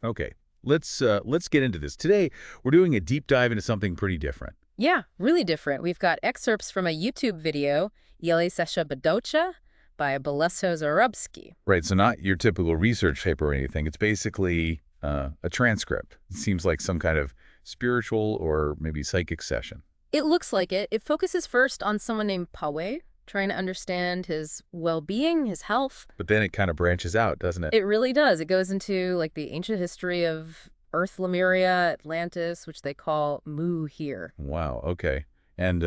Okay, let's get into this. Today, we're doing a deep dive into something pretty different. Yeah, really different. We've got excerpts from a YouTube video, Jele Sesha Badocha by Boleso Zarubski. Right, so not your typical research paper or anything. It's basically a transcript. It seems like some kind of spiritual or maybe psychic session. It looks like it. It focuses first on someone named Paweł, trying to understand his well-being, his health. But then it kind of branches out, doesn't it? It really does. It goes into like the ancient history of Earth, Lemuria, Atlantis, which they call Mu here. Wow, okay. And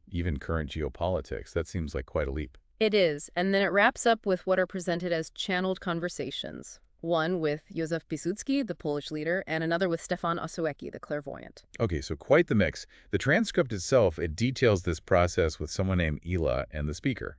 even current geopolitics. That seems like quite a leap. It is, and then it wraps up with what are presented as channeled conversations. One with Józef Piłsudski, the Polish leader, and another with Stefan Osowiecki, the clairvoyant. Okay, so quite the mix. The transcript itself, it details this process with someone named Ila and the speaker.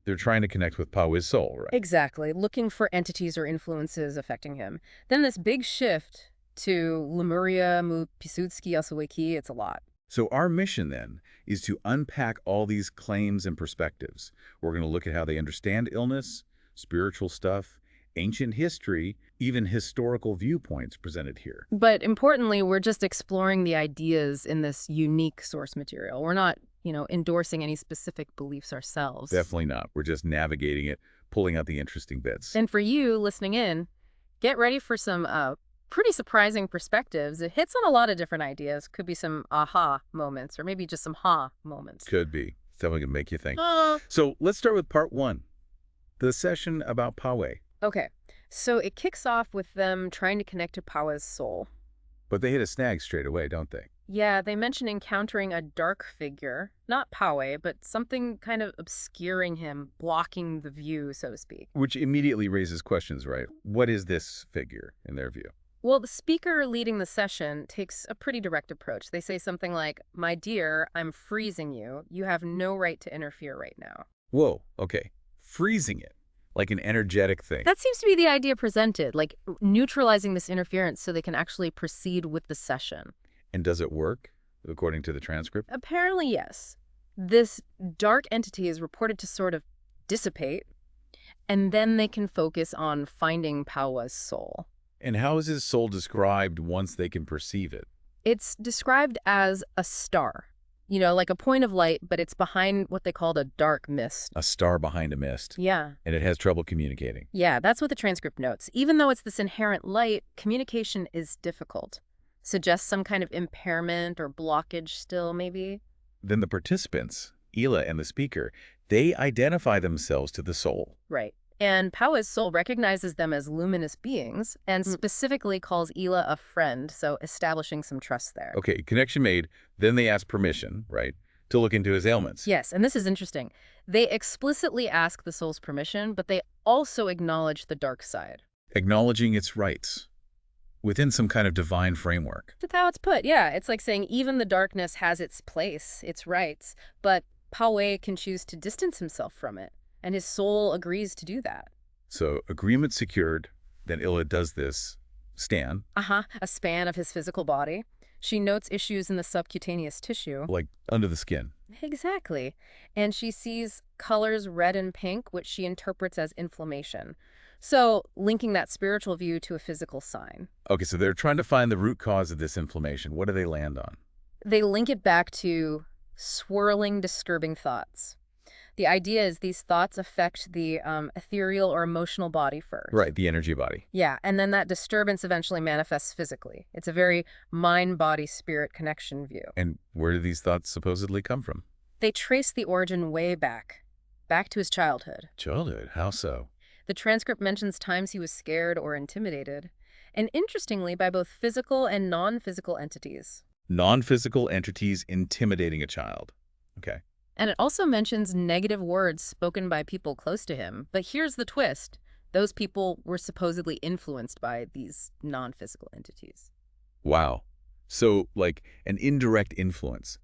They're trying to connect with Paweł's soul, right? Exactly, looking for entities or influences affecting him. Then this big shift to Lemuria, Mu Piłsudski, Osowiecki, it's a lot. So our mission then is to unpack all these claims and perspectives. We're going to look at how they understand illness, spiritual stuff, ancient history, even historical viewpoints presented here. But importantly, we're just exploring the ideas in this unique source material. We're not, endorsing any specific beliefs ourselves. Definitely not. We're just navigating it, pulling out the interesting bits. And for you listening in, get ready for some pretty surprising perspectives. It hits on a lot of different ideas. Could be some aha moments, or maybe just some ha moments. Could be. It's definitely going to make you think. So let's start with part one, the session about Paweł. Okay, so it kicks off with them trying to connect to Paweł's soul. But they hit a snag straight away, don't they? Yeah, they mention encountering a dark figure, not Paweł, but something kind of obscuring him, blocking the view, so to speak. Which immediately raises questions, right? What is this figure in their view? Well, the speaker leading the session takes a pretty direct approach. They say something like, "My dear, I'm freezing you. You have no right to interfere right now." Whoa, okay. Freezing it, like an energetic thing. That seems to be the idea presented, like neutralizing this interference so they can actually proceed with the session. And does it work, according to the transcript? Apparently, yes. This dark entity is reported to sort of dissipate, and then they can focus on finding Paweł's soul. And how is his soul described once they can perceive it? It's described as a star, like a point of light, but it's behind what they called a dark mist. A star behind a mist. Yeah. And it has trouble communicating. Yeah, that's what the transcript notes. Even though it's this inherent light, communication is difficult. Suggests some kind of impairment or blockage still, maybe. Then the participants, Ila and the speaker, they identify themselves to the soul. Right. And Paweł's soul recognizes them as luminous beings and specifically calls Ila a friend, so establishing some trust there. Okay, connection made. Then they ask permission, right, to look into his ailments. Yes, and this is interesting. They explicitly ask the soul's permission, but they also acknowledge the dark side. Acknowledging its rights within some kind of divine framework. That's how it's put, yeah. It's like saying even the darkness has its place, its rights, but Paweł can choose to distance himself from it. And his soul agrees to do that. So agreement secured, then Ila does this scan. A span of his physical body. She notes issues in the subcutaneous tissue. Like under the skin. Exactly. And she sees colors red and pink, which she interprets as inflammation. So linking that spiritual view to a physical sign. Okay, so they're trying to find the root cause of this inflammation. What do they land on? They link it back to swirling, disturbing thoughts. The idea is these thoughts affect the ethereal or emotional body first. Right, the energy body. Yeah, and then that disturbance eventually manifests physically. It's a very mind-body-spirit connection view. And where do these thoughts supposedly come from? They trace the origin way back to his childhood. Childhood? How so? The transcript mentions times he was scared or intimidated, and interestingly, by both physical and non-physical entities. Non-physical entities intimidating a child. Okay. And it also mentions negative words spoken by people close to him. But here's the twist. Those people were supposedly influenced by these non-physical entities. Wow. So, like, an indirect influence.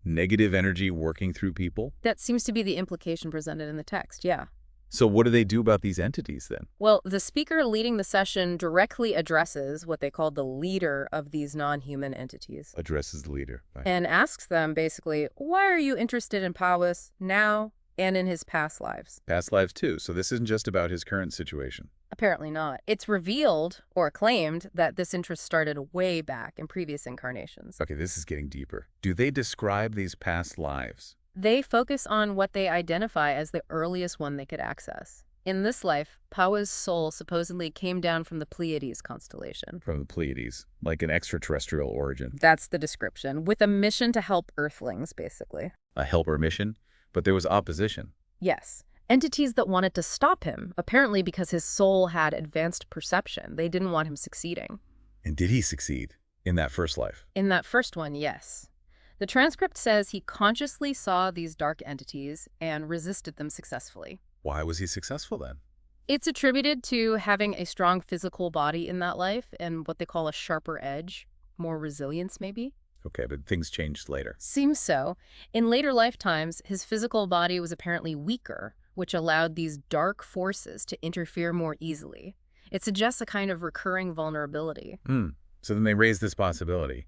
Negative energy working through people? That seems to be the implication presented in the text, yeah. So what do they do about these entities then? Well, the speaker leading the session directly addresses what they call the leader of these non-human entities. Addresses the leader. Right. And asks them basically, why are you interested in Paweł now and in his past lives? Past lives too. So this isn't just about his current situation. Apparently not. It's revealed, or claimed, that this interest started way back in previous incarnations. Okay, this is getting deeper. Do they describe these past lives? They focus on what they identify as the earliest one they could access. In this life, Paweł's soul supposedly came down from the Pleiades constellation. From the Pleiades, like an extraterrestrial origin. That's the description, with a mission to help Earthlings, basically. A helper mission? But there was opposition. Yes. Entities that wanted to stop him, apparently because his soul had advanced perception. They didn't want him succeeding. And did he succeed in that first life? In that first one, yes. The transcript says he consciously saw these dark entities and resisted them successfully. Why was he successful then? It's attributed to having a strong physical body in that life and what they call a sharper edge, more resilience maybe. Okay, but things changed later. Seems so. In later lifetimes, his physical body was apparently weaker, which allowed these dark forces to interfere more easily. It suggests a kind of recurring vulnerability. So then they raised this possibility.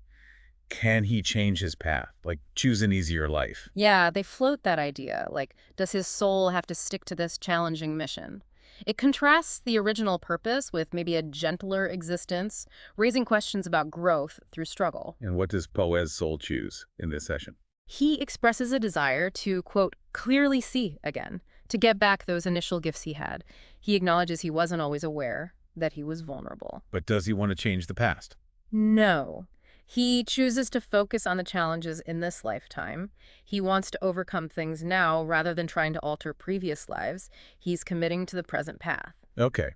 Can he change his path, like choose an easier life? Yeah, they float that idea, like, does his soul have to stick to this challenging mission? It contrasts the original purpose with maybe a gentler existence, raising questions about growth through struggle. And what does Paweł's soul choose in this session? He expresses a desire to, quote, clearly see again, to get back those initial gifts he had. He acknowledges he wasn't always aware that he was vulnerable. But does he want to change the past? No. He chooses to focus on the challenges in this lifetime. He wants to overcome things now rather than trying to alter previous lives. He's committing to the present path. Okay.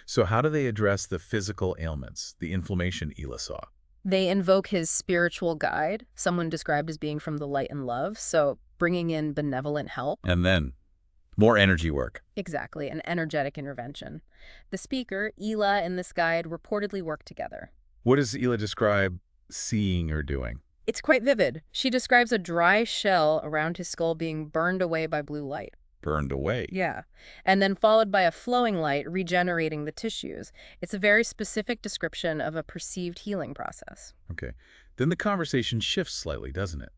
So how do they address the physical ailments, the inflammation Ela saw? They invoke his spiritual guide, someone described as being from the light and love, so bringing in benevolent help. And then more energy work. Exactly, an energetic intervention. The speaker, Ela, and this guide reportedly work together. What does Ela describe seeing or doing? It's quite vivid. She describes a dry shell around his skull being burned away by blue light. Burned away. Yeah. And then followed by a flowing light regenerating the tissues. It's a very specific description of a perceived healing process. Okay. Then the conversation shifts slightly, doesn't it?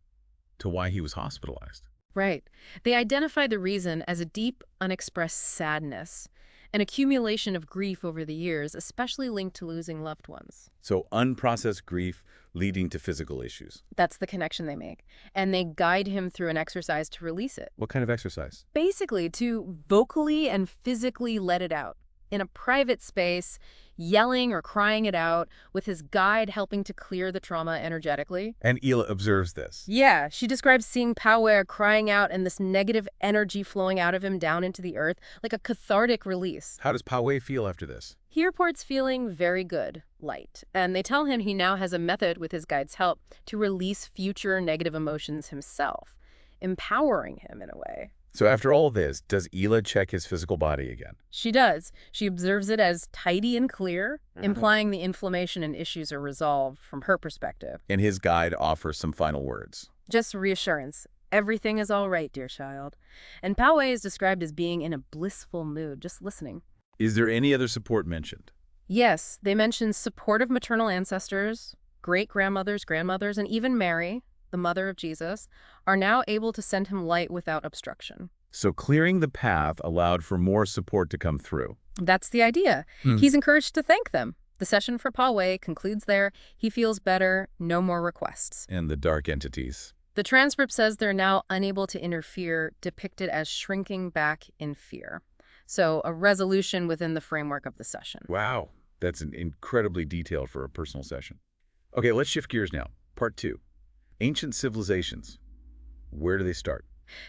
To why he was hospitalized. Right. They identify the reason as a deep, unexpressed sadness, an accumulation of grief over the years, especially linked to losing loved ones. So unprocessed grief leading to physical issues. That's the connection they make. And they guide him through an exercise to release it. What kind of exercise? Basically, to vocally and physically let it out. In a private space, yelling or crying it out, with his guide helping to clear the trauma energetically. And Ela observes this. Yeah, she describes seeing Paweł crying out and this negative energy flowing out of him down into the earth, like a cathartic release. How does Paweł feel after this? He reports feeling very good, light, and they tell him he now has a method with his guide's help to release future negative emotions himself, empowering him in a way. So after all this, does Ela check his physical body again? She does. She observes it as tidy and clear, implying the inflammation and issues are resolved from her perspective. And his guide offers some final words. Just reassurance. Everything is all right, dear child. And Paweł is described as being in a blissful mood, just listening. Is there any other support mentioned? Yes, they mention supportive maternal ancestors, great-grandmothers, grandmothers, and even Mary, the mother of Jesus, are now able to send him light without obstruction. So clearing the path allowed for more support to come through. That's the idea. He's encouraged to thank them. The session for Paweł concludes there. He feels better, no more requests. And the dark entities. The transcript says they're now unable to interfere, depicted as shrinking back in fear. So a resolution within the framework of the session. Wow, that's incredibly detailed for a personal session. Okay, let's shift gears now. Part 2. Ancient civilizations. Where do they start?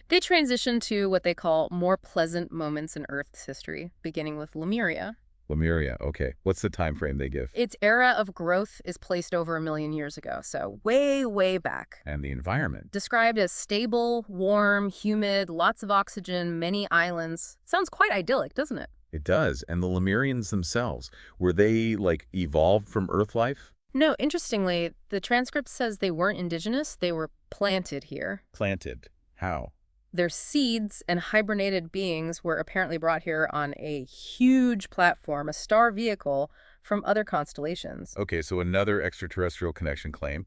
They transition to what they call more pleasant moments in Earth's history, beginning with Lemuria. Lemuria, okay. What's the time frame they give? Its era of growth is placed over 1 million years ago, so way, way back. And the environment? Described as stable, warm, humid, lots of oxygen, many islands. Sounds quite idyllic, doesn't it? It does. And the Lemurians themselves, were they, like, evolved from Earth life? No, interestingly, the transcript says they weren't indigenous, they were planted here. Planted. How? Their seeds and hibernated beings were apparently brought here on a huge platform, a star vehicle, from other constellations. Okay, so another extraterrestrial connection claim.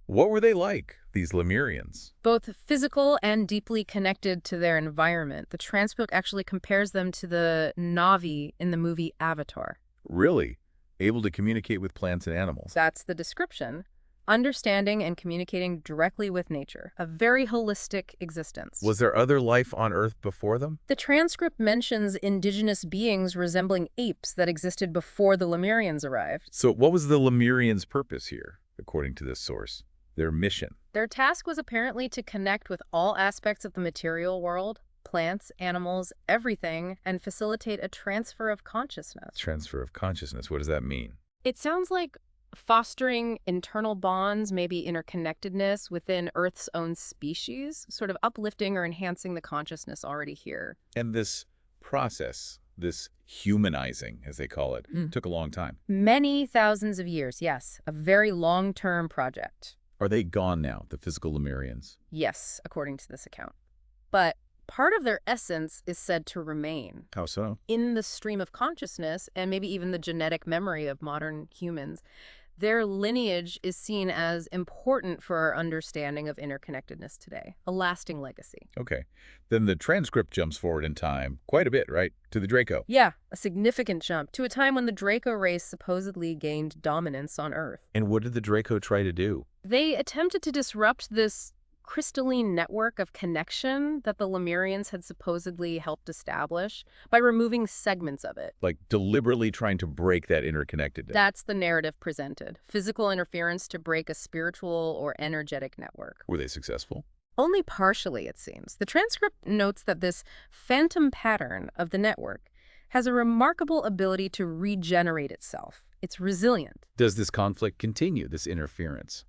What were they like, these Lemurians? Both physical and deeply connected to their environment. The transcript actually compares them to the Na'vi in the movie Avatar. Really? Able to communicate with plants and animals? That's the description. Understanding and communicating directly with nature. A very holistic existence. Was there other life on Earth before them? The transcript mentions indigenous beings resembling apes that existed before the Lemurians arrived. So what was the Lemurians' purpose here, according to this source? Their mission? Their task was apparently to connect with all aspects of the material world, plants, animals, everything, and facilitate a transfer of consciousness. Transfer of consciousness. What does that mean? It sounds like fostering internal bonds, maybe interconnectedness within Earth's own species, sort of uplifting or enhancing the consciousness already here. And this process, this humanizing, as they call it, took a long time. Many thousands of years, yes. A very long-term project. Are they gone now, the physical Lemurians? Yes, according to this account. But part of their essence is said to remain. How so? In the stream of consciousness, and maybe even the genetic memory of modern humans, their lineage is seen as important for our understanding of interconnectedness today, a lasting legacy. Okay. Then the transcript jumps forward in time quite a bit, right? To the Draco. Yeah, a significant jump to a time when the Draco race supposedly gained dominance on Earth. And what did the Draco try to do? They attempted to disrupt this crystalline network of connection that the Lemurians had supposedly helped establish by removing segments of it. Like deliberately trying to break that interconnectedness. That's the narrative presented. Physical interference to break a spiritual or energetic network. Were they successful? Only partially, it seems. The transcript notes that this phantom pattern of the network has a remarkable ability to regenerate itself. It's resilient. Does this conflict continue, this interference?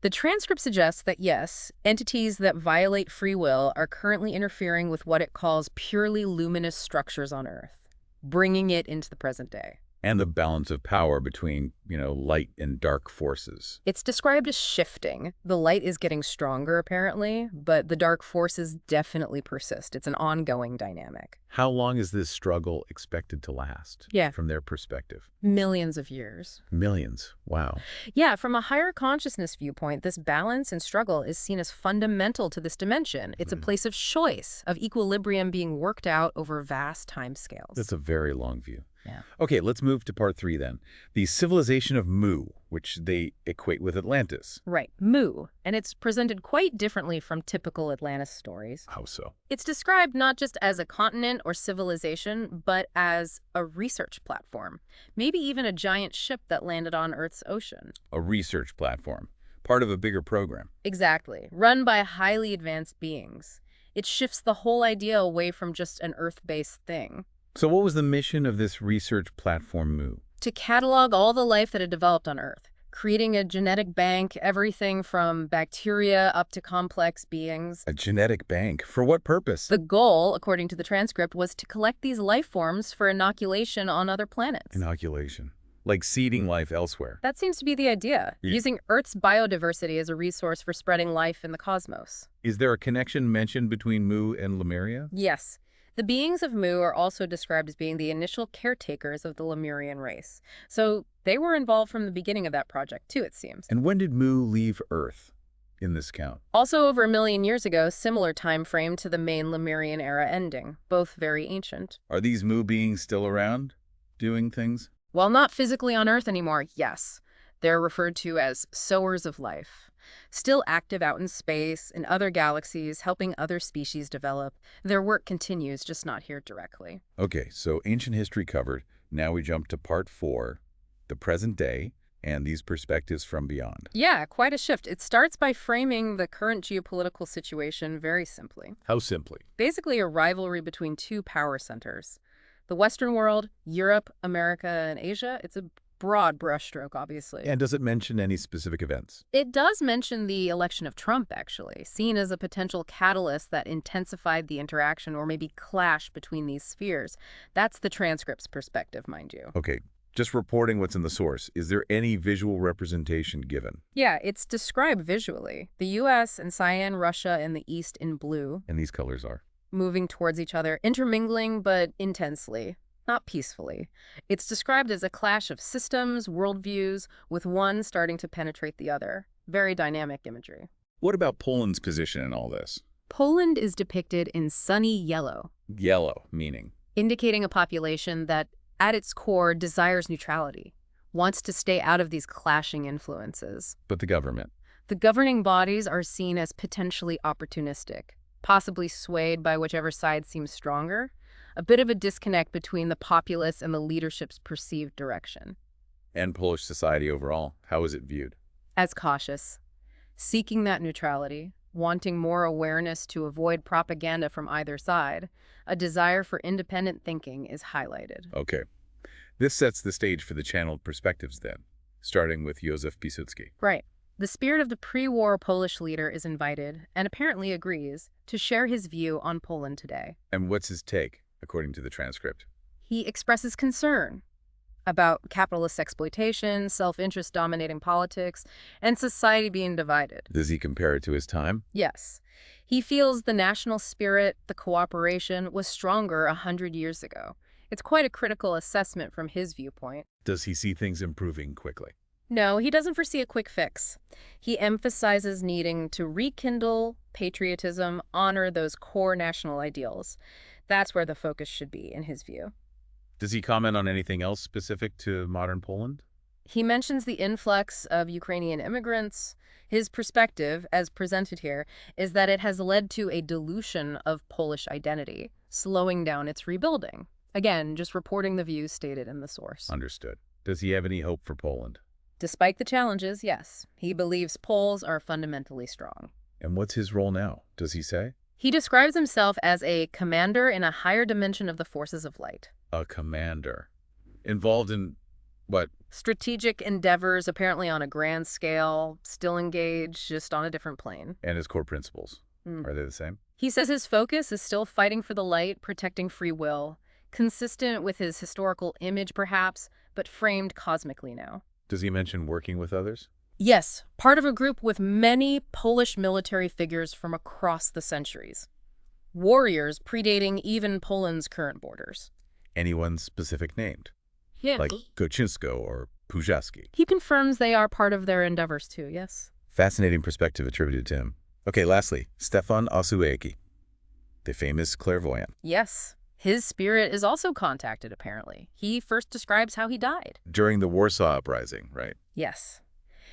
The transcript suggests that, yes, entities that violate free will are currently interfering with what it calls purely luminous structures on Earth, bringing it into the present day. And the balance of power between, light and dark forces. It's described as shifting. The light is getting stronger, apparently, but the dark forces definitely persist. It's an ongoing dynamic. How long is this struggle expected to last? Yeah. From their perspective? Millions of years. Millions. Wow. Yeah, from a higher consciousness viewpoint, this balance and struggle is seen as fundamental to this dimension. It's a place of choice, of equilibrium being worked out over vast timescales. That's a very long view. Yeah. Okay, let's move to part 3 then. The civilization of Mu, which they equate with Atlantis. Right, Mu. And it's presented quite differently from typical Atlantis stories. How so? It's described not just as a continent or civilization, but as a research platform. Maybe even a giant ship that landed on Earth's ocean. A research platform. Part of a bigger program. Exactly. Run by highly advanced beings. It shifts the whole idea away from just an Earth-based thing. So what was the mission of this research platform Mu? To catalog all the life that had developed on Earth, creating a genetic bank, everything from bacteria up to complex beings. A genetic bank? For what purpose? The goal, according to the transcript, was to collect these life forms for inoculation on other planets. Inoculation. Like seeding life elsewhere. That seems to be the idea, using Earth's biodiversity as a resource for spreading life in the cosmos. Is there a connection mentioned between Mu and Lemuria? Yes. The beings of Mu are also described as being the initial caretakers of the Lemurian race. So they were involved from the beginning of that project, too, it seems. And when did Mu leave Earth in this count? Also over 1 million years ago, similar time frame to the main Lemurian era ending, both very ancient. Are these Mu beings still around, doing things? While not physically on Earth anymore, yes. They're referred to as sowers of life. Still active out in space, in other galaxies, helping other species develop. Their work continues, just not here directly. Okay, so ancient history covered. Now we jump to part 4, the present day, and these perspectives from beyond. Yeah, quite a shift. It starts by framing the current geopolitical situation very simply. How simply? Basically a rivalry between two power centers. The Western world, Europe, America, and Asia. It's a broad brushstroke, obviously. And does it mention any specific events? It does mention the election of Trump, actually, seen as a potential catalyst that intensified the interaction or maybe clash between these spheres. That's the transcript's perspective, mind you. Okay, just reporting what's in the source. Is there any visual representation given? Yeah, it's described visually. The U.S. in cyan, Russia in the east in blue. And these colors are? Moving towards each other, intermingling but intensely. Not peacefully. It's described as a clash of systems, worldviews, with one starting to penetrate the other. Very dynamic imagery. What about Poland's position in all this? Poland is depicted in sunny yellow, Yellow, meaning? indicating a population that, at its core, desires neutrality, wants to stay out of these clashing influences. But the government? The governing bodies are seen as potentially opportunistic, possibly swayed by whichever side seems stronger, a bit of a disconnect between the populace and the leadership's perceived direction. And Polish society overall, how is it viewed? As cautious, seeking that neutrality, wanting more awareness to avoid propaganda from either side, a desire for independent thinking is highlighted. Okay. This sets the stage for the channeled perspectives then, starting with Józef Piłsudski. Right. The spirit of the pre-war Polish leader is invited, and apparently agrees, to share his view on Poland today. And what's his take, according to the transcript? He expresses concern about capitalist exploitation, self-interest dominating politics, and society being divided. Does he compare it to his time? Yes. He feels the national spirit, the cooperation, was stronger 100 years ago. It's quite a critical assessment from his viewpoint. Does he see things improving quickly? No, he doesn't foresee a quick fix. He emphasizes needing to rekindle patriotism, honor those core national ideals. That's where the focus should be, in his view. Does he comment on anything else specific to modern Poland? He mentions the influx of Ukrainian immigrants. His perspective, as presented here, is that it has led to a dilution of Polish identity, slowing down its rebuilding. Again, just reporting the views stated in the source. Understood. Does he have any hope for Poland? Despite the challenges, yes. He believes Poles are fundamentally strong. And what's his role now, does he say? He describes himself as a commander in a higher dimension of the forces of light. A commander. Involved in what? Strategic endeavors, apparently on a grand scale, still engaged, just on a different plane. And his core principles. Are they the same? He says his focus is still fighting for the light, protecting free will, consistent with his historical image perhaps, but framed cosmically now. Does he mention working with others? Yes, part of a group with many Polish military figures from across the centuries. Warriors predating even Poland's current borders. Anyone specific named? Yeah. Like Koczynsko or Pujaski? He confirms they are part of their endeavors too, yes. Fascinating perspective attributed to him. Okay, lastly, Stefan Osueki, the famous clairvoyant. Yes. His spirit is also contacted, apparently. He first describes how he died. During the Warsaw Uprising, right? Yes.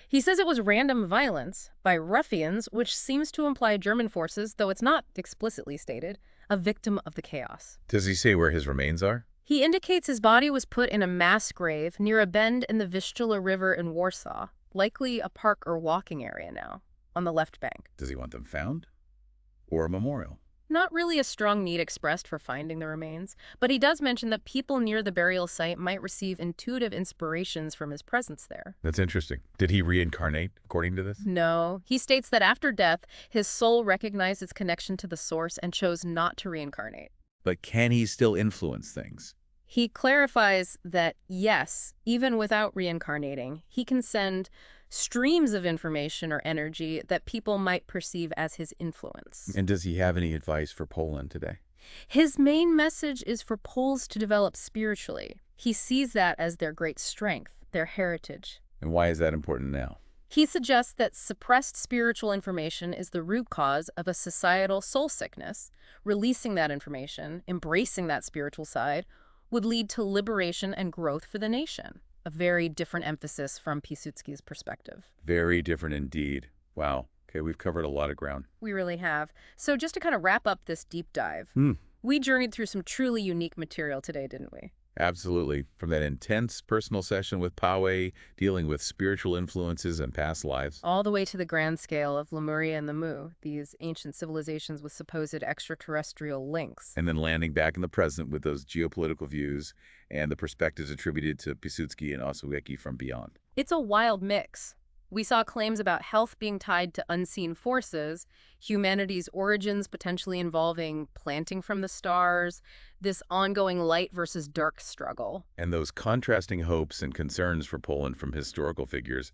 He says it was random violence by ruffians, which seems to imply German forces, though it's not explicitly stated, a victim of the chaos. Does he say where his remains are? He indicates his body was put in a mass grave near a bend in the Vistula River in Warsaw, likely a park or walking area now, on the left bank. Does he want them found? Or a memorial? Not really a strong need expressed for finding the remains, but he does mention that people near the burial site might receive intuitive inspirations from his presence there. That's interesting. Did he reincarnate, according to this? No. He states that after death, his soul recognized its connection to the source and chose not to reincarnate. But can he still influence things? He clarifies that, yes, even without reincarnating, he can send streams of information or energy that people might perceive as his influence. And does he have any advice for Poland today? His main message is for Poles to develop spiritually. He sees that as their great strength, their heritage. And why is that important now? He suggests that suppressed spiritual information is the root cause of a societal soul sickness. Releasing that information, embracing that spiritual side, would lead to liberation and growth for the nation. A very different emphasis from Piłsudski's perspective. Very different indeed. Wow. Okay, we've covered a lot of ground. We really have. So just to kind of wrap up this deep dive, we journeyed through some truly unique material today, didn't we? Absolutely. From that intense personal session with Paweł, dealing with spiritual influences and past lives, all the way to the grand scale of Lemuria and the Mu, these ancient civilizations with supposed extraterrestrial links. and then landing back in the present with those geopolitical views and the perspectives attributed to Piłsudski and Osueki from beyond. It's a wild mix. We saw claims about health being tied to unseen forces, humanity's origins potentially involving planting from the stars, this ongoing light versus dark struggle. And those contrasting hopes and concerns for Poland from historical figures,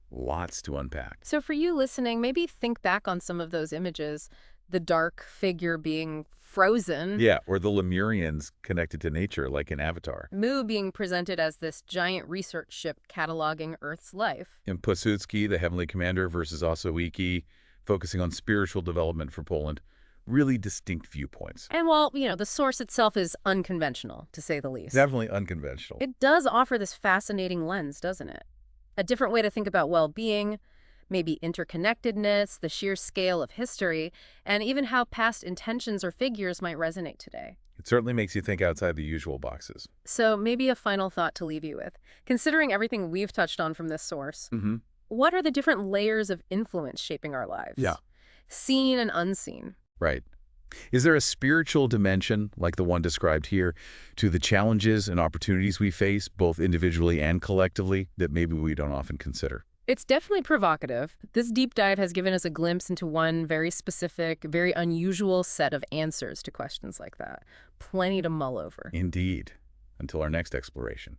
lots to unpack. So for you listening, maybe think back on some of those images. the dark figure being frozen. Yeah, or the Lemurians connected to nature, like in Avatar. Mu being presented as this giant research ship cataloging Earth's life. And Pilsudski, the heavenly commander, versus Ossowski, focusing on spiritual development for Poland. Really distinct viewpoints. And while, the source itself is unconventional, to say the least. Definitely unconventional. It does offer this fascinating lens, doesn't it? A different way to think about well-being, maybe interconnectedness, the sheer scale of history, and even how past intentions or figures might resonate today. It certainly makes you think outside the usual boxes. So maybe a final thought to leave you with. Considering everything we've touched on from this source, what are the different layers of influence shaping our lives? Yeah. Seen and unseen. Right. Is there a spiritual dimension, like the one described here, to the challenges and opportunities we face, both individually and collectively, that maybe we don't often consider? It's definitely provocative. This deep dive has given us a glimpse into one very specific, very unusual set of answers to questions like that. Plenty to mull over. Indeed. Until our next exploration.